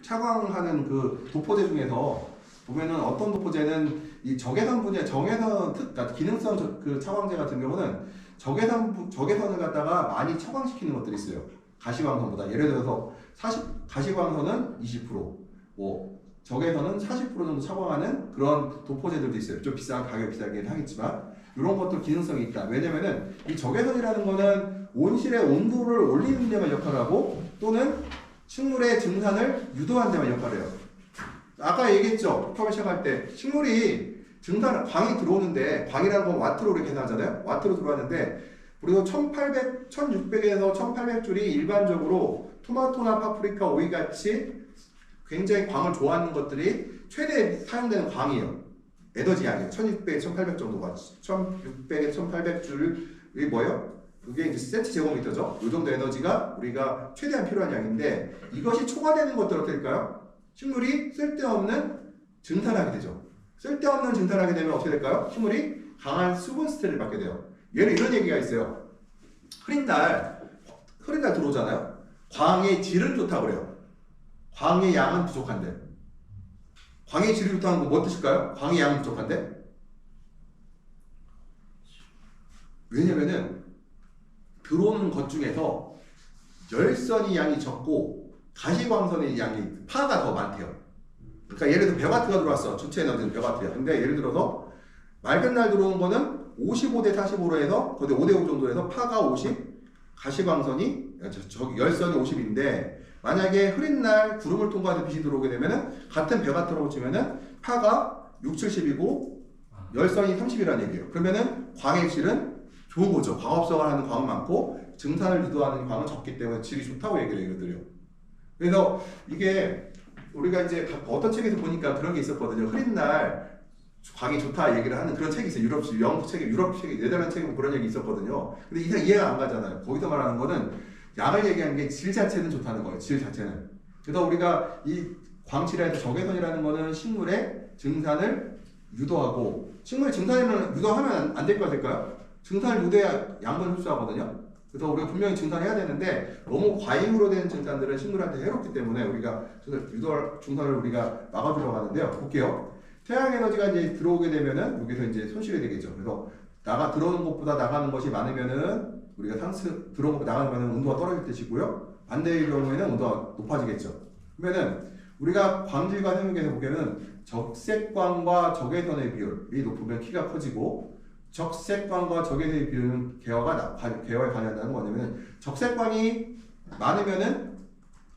차광하는 그 도포제 중에서 보면은 어떤 도포제는 이 적외선 분야, 그러니까 기능성 그 차광제 같은 경우는 적외선을 갖다가 많이 차광시키는 것들이 있어요. 가시광선보다. 예를 들어서 가시광선은 20%, 뭐 적외선은 40% 정도 차광하는 그런 도포제들도 있어요. 좀 가격 비싸긴 하겠지만 이런 것도 기능성이 있다. 왜냐면은 이 적외선이라는 거는 온실의 온도를 올리는 데만 역할을 하고 또는 식물의 증산을 유도하는 데만 역할을 해요. 아까 얘기했죠. 처음에 시작할 때 식물이 광이 들어오는데 광이라는 건 와트로 우리 계산하잖아요. 와트로 들어왔는데 우리가 1600에서 1800줄이 일반적으로 토마토나 파프리카, 오이 같이 굉장히 광을 좋아하는 것들이 최대 사용되는 광이에요. 에너지 양이에요. 1600, 1800 정도가 1600에서 1800줄이 뭐예요? 그게 이제 센치 제곱미터죠. 이 정도 에너지가 우리가 최대한 필요한 양인데 이것이 초과되는 것들 어떻게 될까요? 식물이 쓸데없는 증산하게 되죠. 쓸데없는 증산하게 되면 어떻게 될까요? 식물이 강한 수분 스트레스를 받게 돼요. 예를 이런 얘기가 있어요. 흐린 날 들어오잖아요. 광의 질은 좋다고 그래요. 광의 양은 부족한데. 광의 질이 좋다는 거 뭐 뜻일까요? 광의 양은 부족한데? 왜냐면은 들어오는 것 중에서 열선이 양이 적고 가시광선의 양이 파가 더 많대요. 그러니까 예를 들어 100W가 들어왔어. 주체 에너지는 100W야. 근데 예를 들어서 맑은 날 들어오는 거는 55대 45로 해서 거의 5대5 정도 해서 파가 50, 가시광선이 열선이 50인데 만약에 흐린 날 구름을 통과해서 빛이 들어오게 되면은 같은 100W라고 치면은 파가 6, 70이고 열선이 30이라는 얘기예요. 그러면은 광의 질은 좋은 거죠. 광합성을 하는 광은 많고 증산을 유도하는 광은 적기 때문에 질이 좋다고 얘기를 해요. 그래서 이게 우리가 이제 어떤 책에서 보니까 그런 게 있었거든요. 흐린 날 광이 좋다 얘기를 하는 그런 책이 있어요. 유럽 책이 네덜란드 책에 그런 얘기 있었거든요. 근데 이해가 안 가잖아요. 거기서 말하는 거는 양을 얘기하는 게 질 자체는 좋다는 거예요. 질 자체는. 그래서 우리가 이 광질에서 적외선이라는 거는 식물의 증산을 유도하고 식물의 증산을 유도하면 안 될 거 될까요? 증산을 유도해야 양분을 흡수하거든요. 그래서 우리가 분명히 증산해야 되는데 너무 과잉으로 된 증산들은 식물한테 해롭기 때문에 우리가 증산을 우리가 막아주려고 하는데요. 볼게요. 태양 에너지가 이제 들어오게 되면은 여기서 이제 손실이 되겠죠. 그래서 들어오는 것보다 나가는 것이 많으면은 우리가 들어오는 것보다 나가는 거는 온도가 떨어질 뜻이고요. 반대의 경우에는 온도가 높아지겠죠. 그러면은 우리가 광질과 생육에서 보기에는 적색광과 적외선의 비율이 높으면 키가 커지고 적색광과 적외선의 비율은 개화에 관여한다는 거냐면은 적색광이 많으면은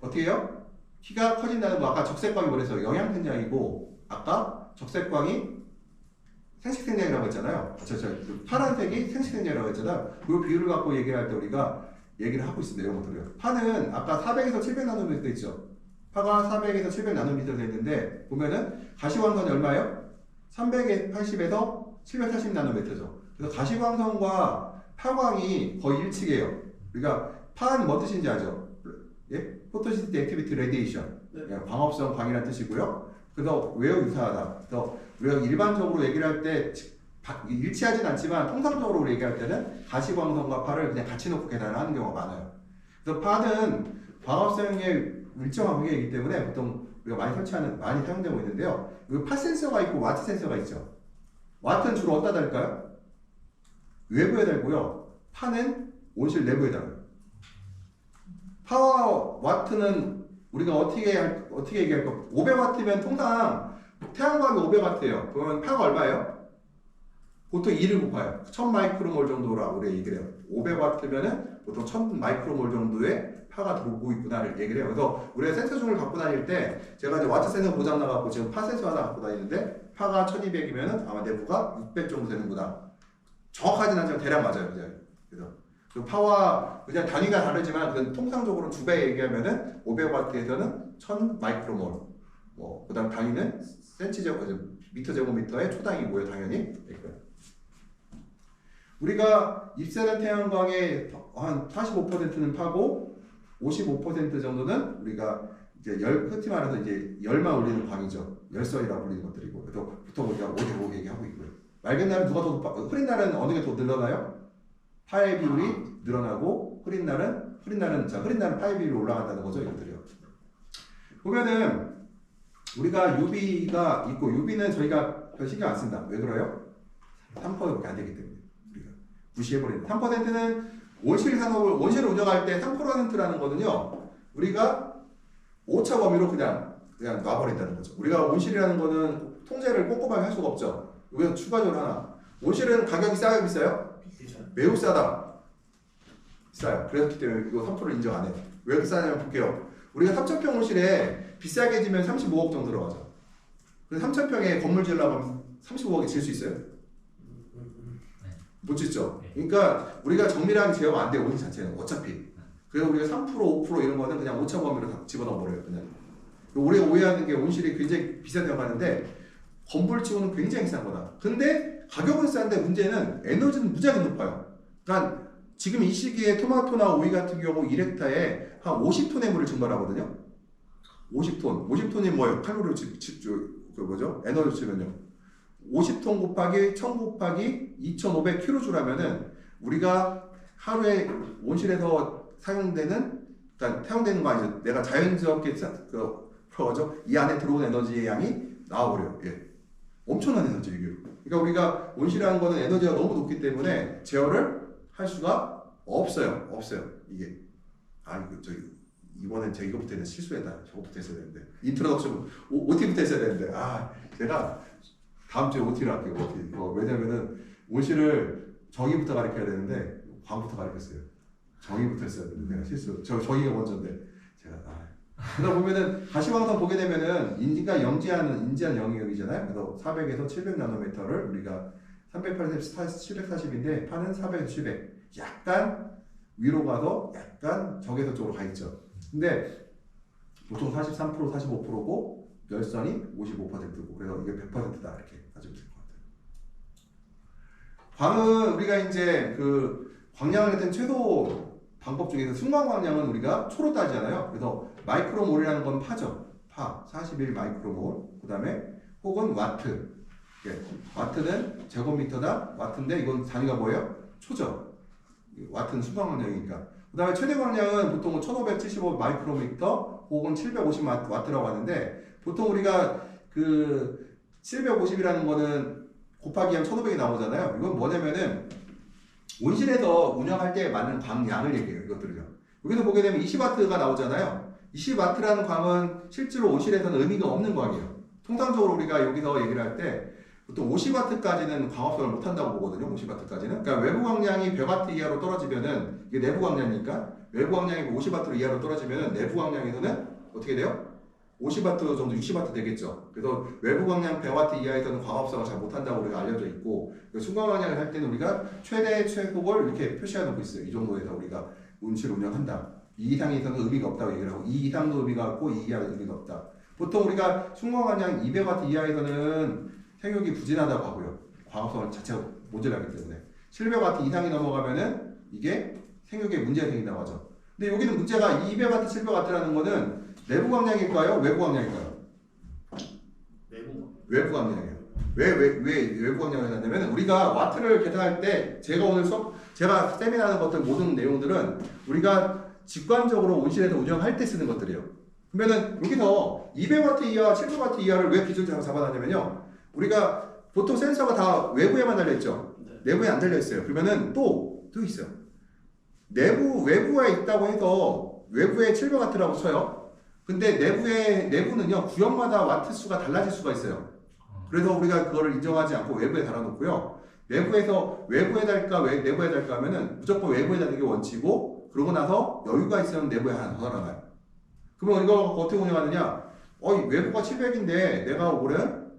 어떻게 해요? 키가 커진다는 거. 아까 적색광이 뭐래서 영양생장이고 아까 적색광이 생식생장이라고 했잖아요. 파란색이 생식생장이라고 했잖아요. 그 비율을 갖고 얘기할 때 우리가 얘기를 하고 있습니다. 이런 것들을요. 파는 아까 400에서 700나노미터 있죠. 파가 400에서 700나노미터 되는데 보면은 가시광선이 얼마예요? 380에서 740나노미터죠. 그래서 가시광선과 파광이 거의 일치해요. 그러니까 파는 뭐 뜻인지 아죠? 예? 포토신시스 액티비티 레디에이션. 광합성 광이라는 뜻이고요. 그래서 매우 유사하다. 그래서 우리가 일반적으로 얘기를 할 때 일치하진 않지만 통상적으로 우리 얘기할 때는 가시광선과 파를 그냥 같이 놓고 계산을 하는 경우가 많아요. 그래서 파는 광합성의 일정한 무게이기 때문에 보통 우리가 많이 사용되고 있는데요. 파 센서가 있고 와트 센서가 있죠. 와트는 주로 어디다 달까요? 외부에 달고요. 파는 온실 내부에 달아요. 파와 와트는 우리가 어떻게 얘기할까? 500W면 통상 태양광이 500W예요. 그러면 파가 얼마예요? 보통 2를 곱해요. 1000마이크로몰 정도라고 우리 얘기를 해요. 500W면은 보통 1000마이크로몰 정도의 파가 들어오고 있구나를 얘기를 해요. 그래서 우리가 센서 중을 갖고 다닐 때 제가 이제 와트 센서 고장 나갖고 지금 파 센서 하나 갖고 다니는데 파가 1200이면은 아마 내부가 600 정도 되는구나. 정확하진 않지만 대략 맞아요. 그래서 그 파와 그냥 단위가 다르지만 그건 통상적으로 2배 얘기하면은 500W에서는 1000 마이크로몰. 뭐 그다음 단위는 미터 제곱미터의 초당이고요. 당연히. 우리가 입새는 태양광의 한 45%는 파고 55% 정도는 우리가 이제 흔히 말해서 이제 열만 올리는 광이죠. 열선이라고 불리는 것들이고. 그래서 보통 우리가 5대5 얘기하고 있고요. 맑은 날은 흐린 날은 어느 게 더 늘어나요? 파의 비율이 늘어나고 흐린 날은 흐린 날은 파이비 위로 올라간다는 거죠, 이것들이요. 보면은 우리가 UB가 있고 UB는 저희가 별 신경 안 쓴다. 왜 그래요? 3%밖에 안 되기 때문에 우리가 무시해버린다. 3%는 온실 산업을 온실을 운영할 때 3%라는 거는요. 우리가 오차 범위로 그냥 놔버린다는 거죠. 우리가 온실이라는 거는 통제를 꼼꼼하게 할 수가 없죠. 여기서 추가적으로 하나. 온실은 가격이 싸요, 비싸요? 매우 싸다. 비싸요. 그렇기 때문에 이거 3%를 인정 안 해요. 왜 이렇게 싸냐면 볼게요. 우리가 3,000평 온실에 비싸게 지면 35억 정도 들어가죠. 그래서 3,000평에 건물 지으려고 하면 35억에 지을 수 있어요? 못 짓죠. 그러니까 우리가 정밀하게 제어가 안 돼요. 온실 자체는 어차피. 그래서 우리가 3%, 5% 이런 거는 그냥 오차 범위로 다 집어넣어 버려요. 그냥. 우리가 오해하는 게 온실이 굉장히 비싸다고 하는데 건물치고는 굉장히 싼 거다. 근데 가격은 싼데 문제는 에너지는 무지하게 높아요. 그러니까 지금 이 시기에 토마토나 오이 같은 경우 1헥타에 한 50톤의 물을 증발하거든요. 50톤. 50톤이 뭐예요? 칼로리 에너지 치면요. 50톤 곱하기 1000 곱하기 2500kJ라면은 우리가 하루에 온실에서 사용되는 거 아니죠. 내가 자연스럽게 이 안에 들어온 에너지의 양이 나와버려요. 예. 엄청난 에너지 이게. 그러니까 우리가 온실이라는 거는 에너지가 너무 높기 때문에 제어를 할 수가 없어요. 이게. 이번엔 제가 이거부터 실수했다. 저거부터 했어야 되는데. 인트로덕션 OT부터 했어야 되는데. 제가 다음 주에 OT를 할게요. OT. 왜냐면은 온실을 정의부터 가르쳐야 되는데 광부터 가르쳤어요. 정의부터 했어야 되는데 내가 실수. 정의가 먼저인데 제가 그러다 보면은 가시광선 보게 되면은 인지가 인지한 영역이잖아요. 그래서 400에서 700 나노미터를 우리가 380, 740인데 파는 400에서 700. 약간 위로 가서 약간 적외선 쪽으로 가 있죠. 근데 보통 43%, 45%고 열선이 55%고 그래서 이게 100%다 이렇게 가지면 될 것 같아요. 광은 우리가 이제 그 광량을 냈던 최소 방법 중에서 순간 광량은 우리가 초로 따지잖아요. 그래서 마이크로몰이라는 건 파죠. 41 마이크로몰. 그 다음에 혹은 와트. 와트는 제곱미터다. 와트인데 이건 단위가 뭐예요? 초죠. 와트는 순간 광량이니까. 그 다음에 최대 광량은 보통 1575 마이크로미터 혹은 750 와트라고 하는데 보통 우리가 그 750이라는 거는 곱하기 하면 1500이 나오잖아요. 이건 뭐냐면은 온실에서 운영할 때 많은 광량을 얘기해요. 이것들은요. 여기서 보게 되면 20W가 나오잖아요. 20W라는 광은 실제로 온실에서는 의미가 없는 광이에요. 통상적으로 우리가 여기서 얘기를 할 때 보통 50W까지는 광합성을 못한다고 보거든요. 50W까지는. 그러니까 외부 광량이 100W 이하로 떨어지면은 이게 내부 광량이니까 외부 광량이 50W 이하로 떨어지면은 내부 광량에서는 어떻게 돼요? 50W 정도 60W 되겠죠. 그래서 외부 광량 100W 이하에서는 광합성을 잘 못한다고 우리가 알려져 있고 순간 광량을 할 때는 우리가 최대 최소를 이렇게 표시해 놓고 있어요. 이 정도에서 우리가 온실을 운영한다. 이 이상에서는 의미가 없다고 얘기를 하고 이 이상도 의미가 없고 이 이하는 의미가 없다. 보통 우리가 순간 광량 200W 이하에서는 생육이 부진하다고 하고요. 광합성을 자체가 모자라기 때문에 700W 이상이 넘어가면은 이게 생육에 문제가 생긴다고 하죠. 근데 여기는 문제가 200W, 700W라는 거는 내부 광량일까요? 외부 광량일까요? 외부 광량이에요. 왜 외부 광량을 해놨냐면 우리가 와트를 계산할 때 제가 세미나하는 것들 모든 내용들은 우리가 직관적으로 온실에서 운영할 때 쓰는 것들이에요. 그러면은 여기서 200W 이하, 700W 이하를 왜 기준으로 잡아놨냐면요. 우리가 보통 센서가 다 외부에만 달려있죠. 내부에 안 달려있어요. 그러면은 또 있어요. 외부에 있다고 해서 외부에 700W라고 쳐요. 근데 내부는요 구역마다 와트 수가 달라질 수가 있어요. 그래서 우리가 그거를 인정하지 않고 외부에 달아놓고요. 외부에 달까 내부에 달까 하면은 무조건 외부에 다는 게 원칙이고 그러고 나서 여유가 있으면 내부에 하나 더 달아놔요. 그러면 이거 어떻게 운영하느냐? 외부가 700인데 내가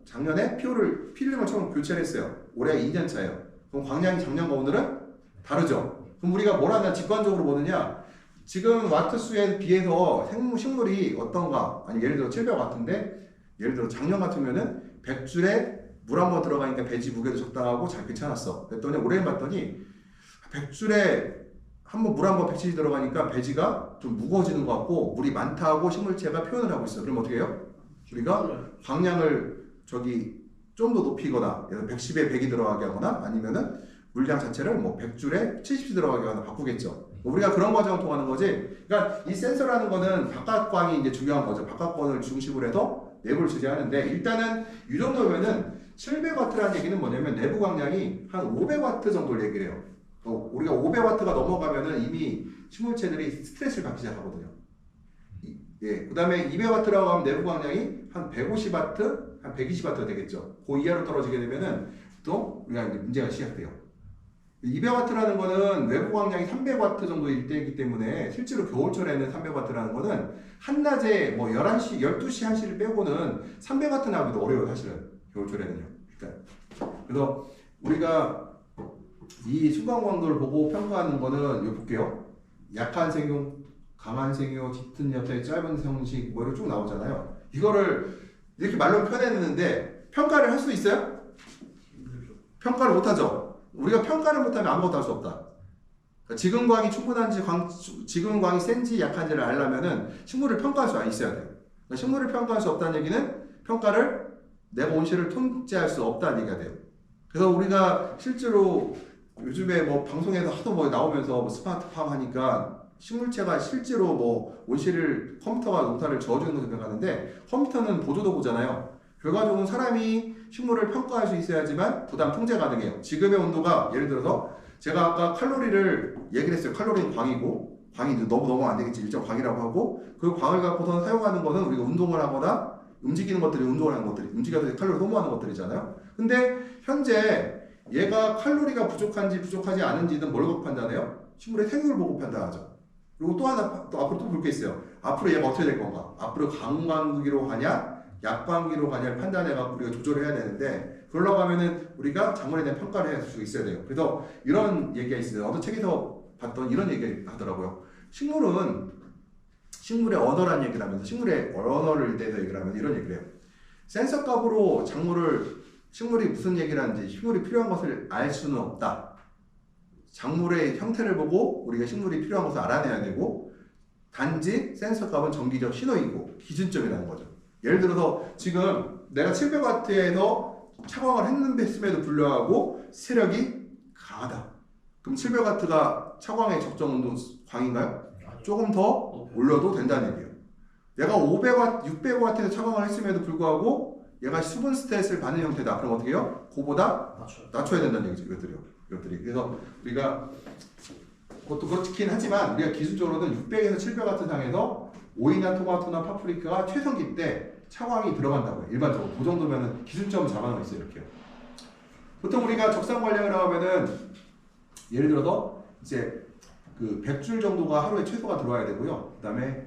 작년에 필름을 처음 교체를 했어요. 올해 2년 차예요. 그럼 광량이 작년과 오늘은 다르죠. 그럼 우리가 뭘 하냐? 직관적으로 보느냐? 지금 와트 수에 비해서 식물이 어떤가? 아니 예를 들어 700W인데 예를 들어 작년 같으면은 100줄에 물 한 번 들어가니까 배지 무게도 적당하고 잘 괜찮았어. 그랬더니 올해 봤더니 100줄에 물 한 번 100cc 들어가니까 배지가 좀 무거워지는 것 같고 물이 많다고 식물체가 표현을 하고 있어요. 그럼 어떻게 해요? 우리가 광량을 좀 더 높이거나 110에 100이 들어가게 하거나 아니면은 물량 자체를 100줄에 70이 들어가게 하거나 바꾸겠죠. 우리가 그런 과정을 통하는 거지. 그러니까 이 센서라는 거는 바깥광이 이제 중요한 거죠. 바깥광을 중심으로 해서 내부를 지지하는데 일단은 이 정도면은 700W라는 얘기는 뭐냐면 내부 광량이 한 500W 정도를 얘기를 해요. 우리가 500W가 넘어가면은 이미 식물체들이 스트레스를 받기 시작하거든요. 예, 그 다음에 200W라고 하면 내부 광량이 한 150W, 한 120W 되겠죠. 그 이하로 떨어지게 되면은 또 우리가 이제 문제가 시작돼요. 200W라는 거는 외부 광량이 300W 정도일 때이기 때문에 실제로 겨울철에는 300W라는 거는 한낮에 뭐 11시, 12시, 1시를 빼고는 300W 나오기도 어려워요, 사실은. 겨울철에는요. 그러니까 그래서 우리가 이 순간 광도를 보고 평가하는 거는 이거 볼게요. 약한 생용, 강한 생용, 짙은 엽색, 짧은 형식 뭐 이렇게 쭉 나오잖아요. 이거를 이렇게 말로 표현했는데 평가를 할 수 있어요? 평가를 못하죠. 우리가 평가를 못하면 아무것도 할 수 없다. 그러니까 지근광이 충분한지 지근광이 센지 약한지를 알려면은 식물을 평가할 수 있어야 돼요. 그러니까 식물을 평가할 수 없다는 얘기는 평가를 내가 온실을 통제할 수 없다는 얘기가 돼요. 그래서 우리가 실제로 요즘에 뭐 방송에서 하도 뭐 나오면서 뭐 스마트팜 하니까 식물체가 실제로 뭐 온실을 컴퓨터가 농사를 저어주는 것을 생각하는데 컴퓨터는 보조도구잖아요. 결과적으로 사람이 식물을 평가할 수 있어야지만 부담 통제 가능해요. 지금의 온도가 예를 들어서 제가 아까 칼로리를 얘기를 했어요. 칼로리는 광이고 광이 너무 안 되겠지. 일정 광이라고 하고 그 광을 갖고서 사용하는 것은 우리가 운동을 하거나 움직이는 것들이 운동을 하는 것들이 움직여서 칼로리 소모하는 것들이잖아요. 근데 현재 얘가 칼로리가 부족한지 부족하지 않은지는 뭘 보고 판단해요? 식물의 생육을 보고 판단하죠. 그리고 또 하나 또 앞으로 또 볼 게 있어요. 앞으로 얘가 어떻게 될 건가? 앞으로 강광기로 가냐 약광기로 가냐를 판단해갖고 우리가 조절을 해야 되는데 그러려고 하면은 우리가 작물에 대한 평가를 할 수 있어야 돼요. 그래서 이런 얘기가 있어요. 어떤 책에서 봤던 이런 얘기를 하더라고요. 식물의 언어라는 얘기를 하면서 식물의 언어를 대해서 얘기를 하면 이런 얘기를 해요. 센서 값으로 식물이 무슨 얘기를 하는지 식물이 필요한 것을 알 수는 없다. 작물의 형태를 보고 우리가 식물이 필요한 것을 알아내야 되고 단지 센서 값은 정기적 신호이고 기준점이라는 거죠. 예를 들어서 지금 내가 700W에서 차광을 했음에도 불구하고 세력이 강하다. 그럼 700W가 차광의 적정 온도 광인가요? 조금 더 올려도 된다는 얘기예요. 내가 500W, 600W에서 차광을 했음에도 불구하고 얘가 수분 스트레스를 받는 형태다. 그럼 어떻게 해요? 그보다 낮춰야 된다는 얘기죠. 이것들이. 그래서 우리가 그것도 그렇긴 하지만 우리가 기술적으로는 600에서 700W 상에서 오이나 토마토나 파프리카가 최성기 때 차광이 들어간다고 해요. 일반적으로. 그 정도면은 기준점을 잡아놓고 있어요. 이렇게요. 보통 우리가 적상 관량을 하면은 예를 들어서 이제 그 100줄 정도가 하루에 최소가 들어와야 되고요. 그 다음에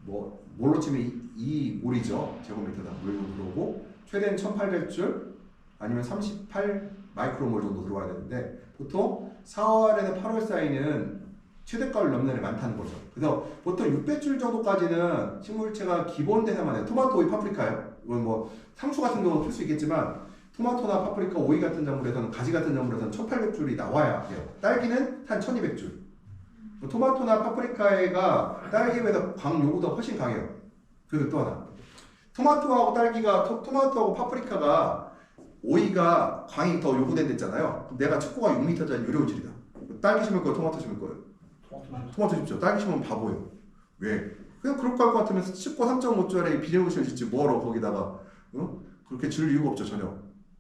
뭐 몰로 치면 2몰이죠. 제곱미터당 물로 들어오고 최대는 1800줄 아니면 38 마이크로몰 정도 들어와야 되는데 보통 4월에서 8월 사이는 최대가를 넘는 애가 많다는 거죠. 그래서 보통 600줄 정도까지는 식물체가 기본 대사만 해요. 토마토, 오이, 파프리카요. 이건 뭐 상추 같은 경우는 풀 수 있겠지만 토마토나 파프리카, 오이 같은 작물에서는 가지 같은 작물에서는 1800줄이 나와야 해요. 딸기는 한 1200줄. 토마토나 파프리카가 딸기보다 광 요구가 훨씬 강해요. 그리고 또 하나 토마토하고 토마토하고 파프리카가 오이가 광이 더 요구된 데잖아요. 내가 축구가 6m짜리 유료질이다. 딸기 심을 거예요? 토마토 심을 거예요? 토마토 심죠. 딸기 심으면 바보예요. 왜? 그냥 그럴 것 같으면 축구 3.5짜리 비닐무실 짓지 뭐하러 거기다가 그렇게 줄 이유가 없죠 전혀.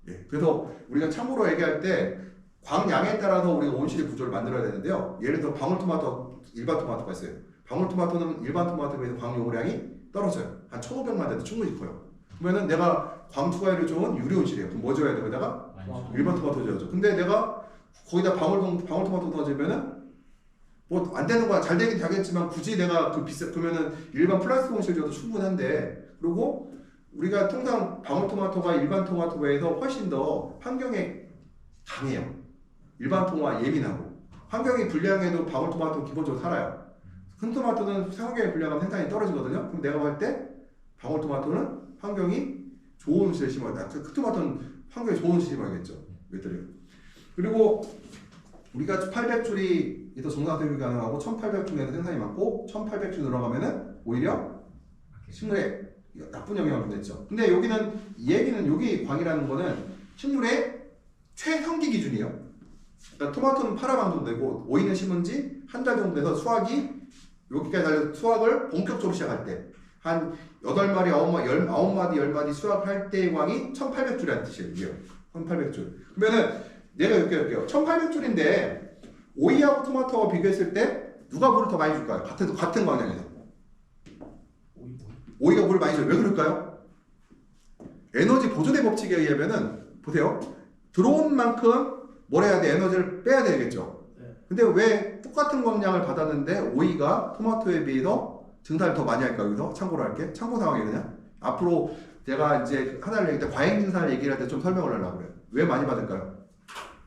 예. 그래서 우리가 참고로 얘기할 때 광량에 따라서 우리가 온실의 구조를 만들어야 되는데요. 예를 들어 방울토마토, 일반 토마토가 있어요. 방울토마토는 일반 토마토에 비해서 광 요구량이 떨어져요. 한 1500만 돼도 충분히 커요. 그러면은 내가 광 투과율이 좋은 유리 온실이에요. 그럼 뭐 줘야 돼? 거기다가 일반 토마토 줘야죠. 근데 내가 거기다 방울토마토 넣어주면은 뭐 안 되는 거야. 잘 되긴 되겠지만 굳이 내가 그러면은 일반 플라스틱 온실 줘도 충분한데 그리고 우리가 통상 방울토마토가 일반 토마토에 비해서 훨씬 더 환경에 강해요. 일반 토마토와 예민하고 환경이 불량해도 방울토마토는 기본적으로 살아요. 큰 토마토는 환경에 불량하면 생산이 떨어지거든요. 그럼 내가 볼 때 방울토마토는 환경이 좋은 시를 심어야 돼. 큰 토마토는 환경이 좋은 시 심어야겠죠. 왜들이요? 그리고 우리가 800줄이 더 정상생육이 가능하고 1800줄에서 생산이 많고 1800줄 들어가면은 오히려 식물에 나쁜 영향을 주겠죠. 근데 여기 광이라는 거는 식물의 최성기 기준이에요. 그러니까 토마토는 8화 정도 되고 오이는 심은 지 한 달 정도 돼서 수확이 여기까지 달려서 수확을 본격적으로 시작할 때 한 8마리, 9마디, 10마디 수확할 때의 광이 1800줄이라는 뜻이에요. 1800줄. 그러면은 내가 이렇게 할게요. 1800줄인데 오이하고 토마토와 비교했을 때 누가 물을 더 많이 줄까요? 같은 광량에서. 오이가 물을 많이 줘요. 왜 그럴까요? 에너지 보존의 법칙에 의하면은 보세요. 들어온 만큼 뭘 해야 돼? 에너지를 빼야 되겠죠. 근데 왜 똑같은 광량을 받았는데 오이가 토마토에 비해서 증산을 더 많이 할까요? 여기서 참고로 할게. 참고 상황이거든요. 앞으로 제가 이제 하나를 얘기할 때 과잉 증산을 얘기를 할 때 좀 설명을 하려고 그래요. 왜 많이 받을까요?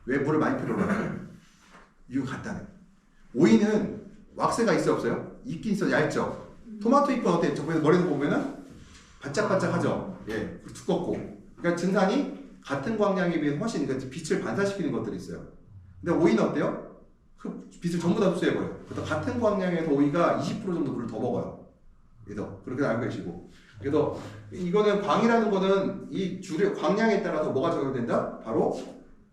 왜 물을 많이 필요로 할까요? 이유가 간단해. 오이는 왁스가 있어 없어요? 있긴 있어. 얇죠. 토마토 잎은 어때? 저번에 머리에서 보면은 바짝바짝하죠. 예, 두껍고. 그러니까 증산이 같은 광량에 비해서 훨씬 그러니까 빛을 반사시키는 것들이 있어요. 근데 오이는 어때요? 그 빛을 전부 다 흡수해버려요. 그래서 같은 광량에서 오이가 20% 정도 물을 더 먹어요. 그래서 그렇게 알고 계시고. 그래서 이거는 광이라는 거는 이 줄의 광량에 따라서 뭐가 적용된다? 바로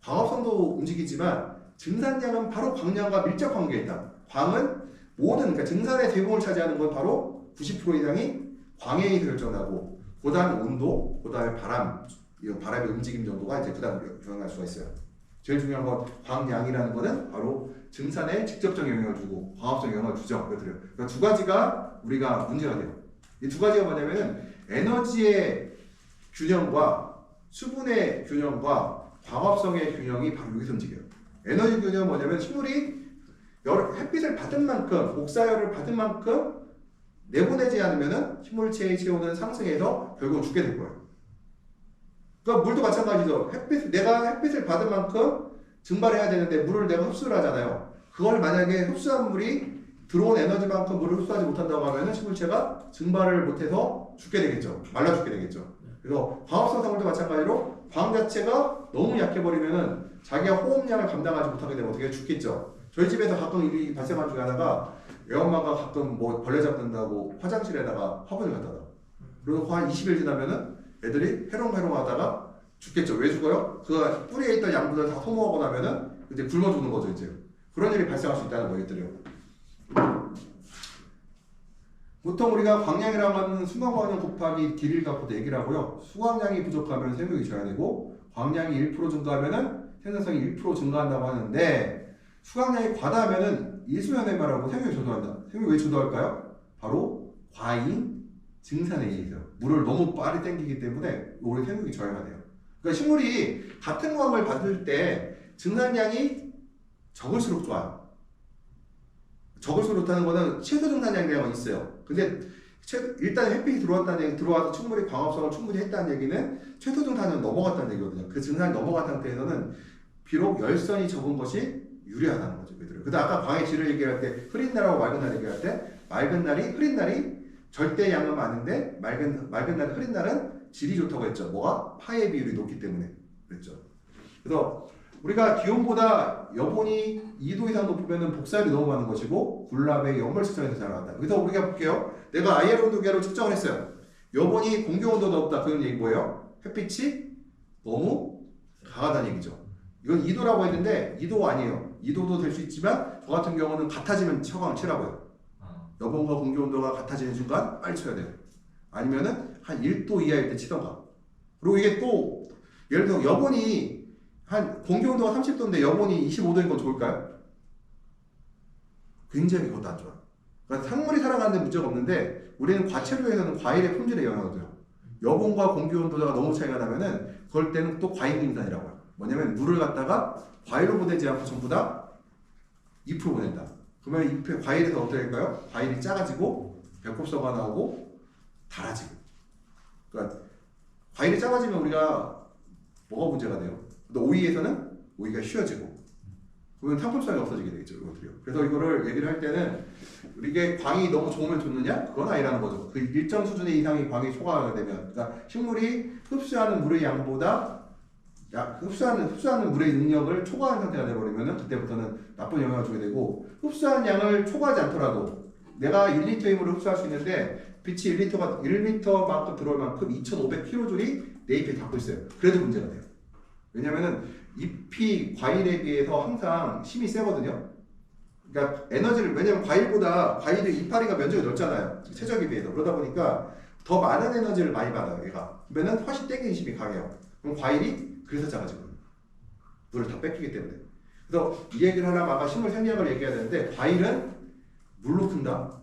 광합성도 움직이지만 증산량은 바로 광량과 밀접 관계에 있다. 광은 모든 그러니까 증산의 대부분을 차지하는 건 바로 90% 이상이 광에 의해서 결정나고 그다음 온도, 그다음에 바람, 이 바람의 움직임 정도가 이제 그다음 영향할 수가 있어요. 제일 중요한 건 광량이라는 거는 바로 증산에 직접적 영향을 주고 광합성 영향을 주죠. 그러니까 두 가지가 우리가 문제가 돼요. 이 두 가지가 뭐냐면은 에너지의 균형과 수분의 균형과 광합성의 균형이 바로 여기서 움직여요. 에너지 균형은 뭐냐면 식물이 햇빛을 받은 만큼 복사열을 받은 만큼 내보내지 않으면은 식물체의 체온은 상승해서 결국 죽게 될 거예요. 그러니까 물도 마찬가지죠. 내가 햇빛을 받은 만큼 증발해야 되는데 물을 내가 흡수를 하잖아요. 그걸 만약에 흡수한 물이 들어온 에너지만큼 물을 흡수하지 못한다고 하면은 식물체가 증발을 못해서 죽게 되겠죠. 말라 죽게 되겠죠. 그래서 광합성 생물도 마찬가지로 광 자체가 너무 약해버리면은 자기가 호흡량을 감당하지 못하게 되면 어떻게 죽겠죠. 저희 집에서 가끔 일이 발생한 중에 하나가 애엄마가 가끔 뭐 벌레 잡는다고 화장실에다가 화분을 갖다 놔. 그리고 한 20일 지나면은 애들이 해롱해롱 하다가 죽겠죠. 왜 죽어요? 그 뿌리에 있던 양분을 다 소모하고 나면은 이제 굶어 죽는 거죠, 이제. 그런 일이 발생할 수 있다는 거겠더래요. 보통 우리가 광량이라고 하는 수광광량 곱하기 길이를 갖고도 얘기를 하고요. 수광량이 부족하면 생육이 줘야 되고 광량이 1% 증가하면은 생산성이 1% 증가한다고 하는데 수광량이 과다하면은 일수연해말하고 생육이 저도한다. 생육이 왜 저도할까요? 바로 과잉 증산에 의해서 물을 너무 빨리 땡기기 때문에 우리 생육이 저하가 돼요. 그러니까 식물이 같은 광을 받을 때 증산량이 적을수록 좋아요. 적을수록 좋다는 거는 최소 증산량이라는 건 있어요. 근데 일단 햇빛이 들어와서 충분히 광합성을 충분히 했다는 얘기는 최소 증산은 넘어갔다는 얘기거든요. 그 증산이 넘어간 상태에서는 비록 열선이 적은 것이 유리하다는 거죠. 그다음 아까 광의 질을 얘기할 때 흐린 날하고 맑은 날 얘기할 때 흐린 날이 절대 양은 많은데 맑은 날 흐린 날은 질이 좋다고 했죠. 뭐가? 파의 비율이 높기 때문에 그랬죠. 그래서 우리가 기온보다 여본이 2도 이상 높으면 복사율이 너무 많은 것이고 굴랍의 연물 측정에서 자라난다. 그래서 우리가 볼게요. 내가 IR 온도계로 측정을 했어요. 여본이 공기 온도가 높다. 그런 얘기 뭐예요? 햇빛이 너무 강하다는 얘기죠. 이건 2도라고 했는데 2도 아니에요. 2도도 될 수 있지만 저 같은 경우는 같아지면 처방을 치라고요. 여본과 공기 온도가 같아지는 순간 빨리 쳐야 돼요. 아니면은 한 1도 이하일 때 치던가. 그리고 이게 또 예를 들어 여본이 한 공기 온도가 30도인데 여본이 25도인 건 좋을까요? 굉장히 그것도 안 좋아요. 그러니까 생물이 살아가는데 문제가 없는데 우리는 과체류에서는 과일의 품질에 영향을 줘요. 여본과 공기 온도가 너무 차이가 나면은 그럴 때는 또 과잉 증산이라고 해요. 뭐냐면 물을 갖다가 과일로 보내지 않고 전부 다 잎으로 보낸다. 그러면 잎의 과일에서 어떻게 될까요? 과일이 작아지고 배꼽서가 나오고 달아지고. 그러니까 과일이 작아지면 우리가 뭐가 문제가 돼요? 또 오이에서는 오이가 쉬어지고 그러면 상품성이 없어지게 되겠죠. 이것들이요. 그래서 이거를 얘기를 할 때는 이게 광이 너무 좋으면 좋느냐? 그건 아니라는 거죠. 그 일정 수준의 이상의 광이 초과가 되면 그러니까 식물이 흡수하는 물의 양보다 흡수하는 물의 능력을 초과한 상태가 되어버리면 그때부터는 나쁜 영향을 주게 되고 흡수한 양을 초과하지 않더라도 내가 1리터의 물을 흡수할 수 있는데 빛이 1리터만큼 들어올 만큼 2500kJ이 내 잎에 닿고 있어요. 그래도 문제가 돼요. 왜냐면은 잎이 과일에 비해서 항상 힘이 세거든요. 그러니까 에너지를 왜냐면 과일이 이파리가 면적이 넓잖아요. 최적에 비해서. 그러다 보니까 더 많은 에너지를 많이 받아요. 얘가. 그러면 훨씬 땡기는 힘이 강해요. 그럼 과일이 그래서 작아지거든요. 물을 다 뺏기기 때문에. 그래서 이 얘기를 하려면 아까 식물 생리학을 얘기해야 되는데 과일은 물로 큰다.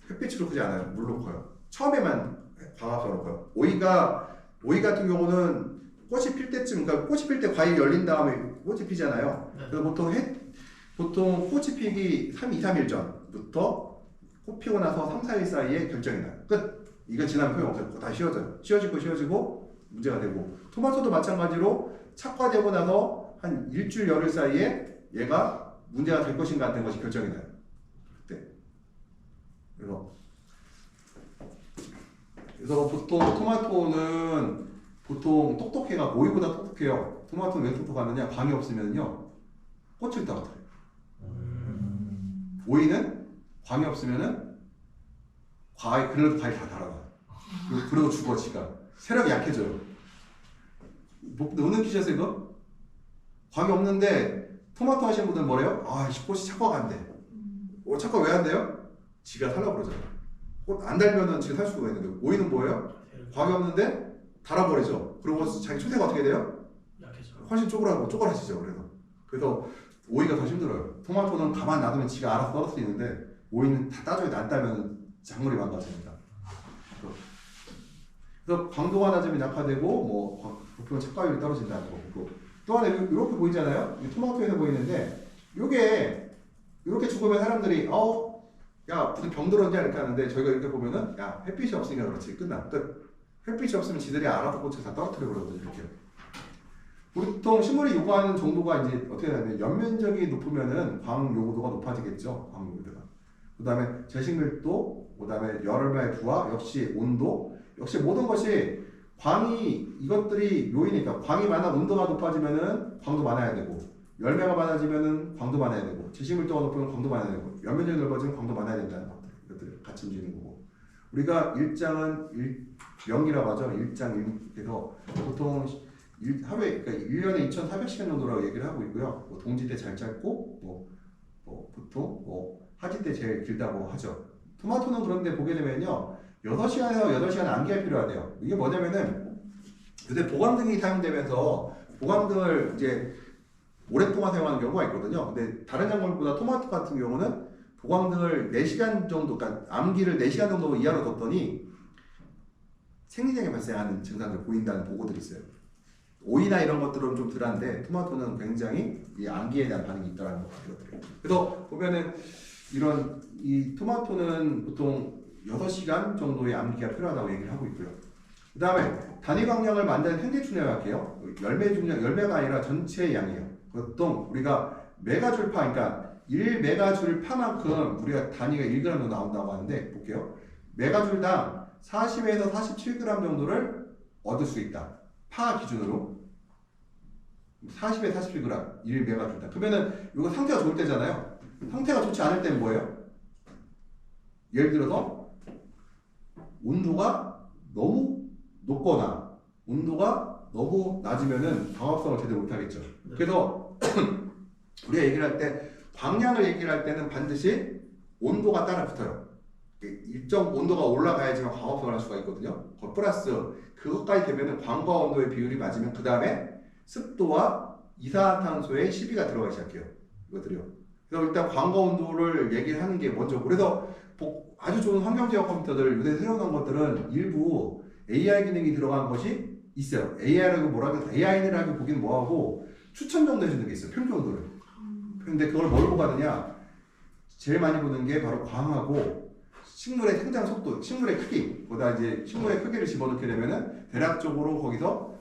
햇빛으로 크지 않아요. 물로 커요. 처음에만 광합성으로 커요. 오이 같은 경우는 꽃이 필 때쯤, 그러니까 꽃이 필 때 과일이 열린 다음에 꽃이 피잖아요. 네. 그래서 보통 꽃이 피기 2-3일 전부터 꽃 피고 나서 3-4일 사이에 결정이 나요. 끝. 이거 지나면 소용 없어요. 다 씌워져요. 씌워지고 문제가 되고 토마토도 마찬가지로 착화되고 나서 한 일주일 열흘 사이에 얘가 문제가 될 것인가 안 될 것이 결정이 나요. 그때. 그래서 보통 토마토는 보통 똑똑해가 오이보다 똑똑해요. 토마토는 왜 똑똑하느냐? 광이 없으면요 꽃을 떨어뜨려요. 오이는 광이 없으면은 그래도 과일 다 달아나요. 그래도 죽어 지가. 세력이 약해져요. 못 느끼셨어요 이거? 광이 없는데 토마토 하시는 분들 뭐래요? 꽃이 착화가 안 돼. 착화 왜 안 돼요? 지가 살라 그러잖아요. 꽃 안 달면은 지가 살 수가 있는데 오이는 뭐예요? 광이 없는데 달아버리죠. 그리고 자기 초세가 어떻게 돼요? 약해져. 훨씬 쪼그라지죠. 그래서 오이가 더 힘들어요. 토마토는 가만 놔두면 지가 알아서 떨어뜨리는데 오이는 다 따줘야 돼. 안 따면 작물이 망가집니다. 그래서 광도가 낮으면 약화되고 부품은 착과율이 떨어진다는 거고 또 하나 이렇게 보이잖아요. 토마토에서 보이는데 이게 이렇게 죽으면 사람들이 야 무슨 병 들었냐 이렇게 하는데 저희가 이렇게 보면은 야 햇빛이 없으니까 그렇지 끝나 끝. 햇빛이 없으면 지들이 알아서 꽃을 다 떨어뜨려 버리거든요. 이렇게. 보통 식물이 요구하는 정도가 이제 어떻게 되냐면 연면적이 높으면은 광 요구도가 높아지겠죠. 광 요구도가. 그 다음에 제식밀도, 그 다음에 열매의 부하, 역시 온도, 역시 모든 것이 이것들이 요인이니까 광이 많아 온도가 높아지면은 광도 많아야 되고 열매가 많아지면은 광도 많아야 되고 제식밀도가 높으면 광도 많아야 되고 연면적이 넓어지면 광도 많아야 된다는 것들 이것들을 같이 움직이는 거고 우리가 일장은 명이라고 하죠. 그래서 보통 하루에 그러니까 1년에 2,400시간 정도라고 얘기를 하고 있고요. 동지 때 잘 짧고 보통 하지 때 제일 길다고 하죠. 토마토는 그런데 보게 되면요. 6시간에서 8시간 암기가 필요하대요. 이게 뭐냐면은 요새 보강등이 사용되면서 보강등을 이제 오랫동안 사용하는 경우가 있거든요. 근데 다른 작물보다 토마토 같은 경우는 보강등을 4시간 정도, 그러니까 암기를 4시간 정도 이하로 뒀더니 생리장애 발생하는 증상을 보인다는 보고들이 있어요. 오이나 이런 것들은 좀 덜한데 토마토는 굉장히 이 암기에 대한 반응이 있다는 것들이에요. 그래서 보면은 이 토마토는 보통 6시간 정도의 암기가 필요하다고 얘기를 하고 있고요. 그 다음에 단위 광량을 만드는 현재 중량할게요. 열매가 아니라 전체 양이에요. 보통 우리가 메가줄파, 그러니까 1메가줄파만큼 우리가 단위가 1g 정도 나온다고 하는데 볼게요. 메가줄당 40에서 47g 정도를 얻을 수 있다. 파 기준으로 40에 47g 1메가줄당. 그러면은 이거 상태가 좋을 때잖아요. 상태가 좋지 않을 때는 뭐예요? 예를 들어서 온도가 너무 높거나 온도가 너무 낮으면은 광합성을 제대로 못하겠죠. 네. 그래서 우리가 얘기를 할 때 광량을 얘기를 할 때는 반드시 온도가 따라 붙어요. 일정 온도가 올라가야지만 광합성을 할 수가 있거든요. 플러스 그것까지 되면은 광과 온도의 비율이 맞으면 그 다음에 습도와 이산화탄소의 시비가 들어가기 시작해요. 이것들이요. 그래서 일단 광과 온도를 얘기를 하는 게 먼저고 그래서 아주 좋은 환경제어 컴퓨터들 요새 새로 나온 것들은 일부 AI 기능이 들어간 것이 있어요. AI라고 보기는 뭐하고 추천 정도 해주는 게 있어요. 평균 온도를. 근데 그걸 뭘 보고 하느냐? 제일 많이 보는 게 바로 광하고 식물의 생장 속도, 식물의 크기. 보다 이제 식물의 크기를 집어넣게 되면은 대략적으로 거기서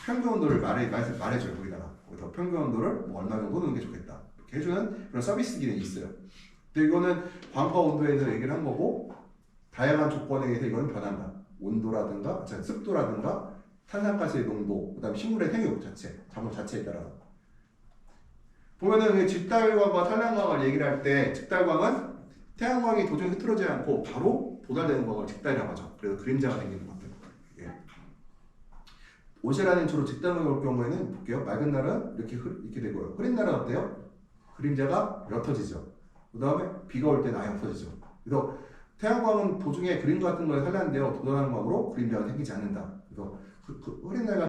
평균 온도를 말해줘요. 거기서 평균 온도를 얼마 정도 넣는 게 좋겠다. 이렇게 해주는 그런 서비스 기능이 있어요. 근데 이거는 광과 온도에 대해서 얘기를 한 거고 다양한 조건에 의해서 이거는 변한다. 온도라든가 습도라든가 탄산가스의 농도, 그 다음에 식물의 생육 자체, 작물 자체에 따라서. 보면은 직달광과 산란광을 얘기를 할 때 직달광은 태양광이 도중에 흐트러지지 않고 바로 도달되는 광을 직달이라고 하죠. 그래서 그림자가 생기는 것들. 예. 오시라는 주로 직달광이 올 경우에는 볼게요. 맑은 날은 이렇게 되고요. 흐린 날은 어때요? 그림자가 옅어지죠. 그 다음에 비가 올 때는 아예 없어지죠. 그래서 태양광은 도중에 그림 같은 걸 살렸는데요. 도달하는 광으로 그림자가 생기지 않는다. 그래서 흐린 날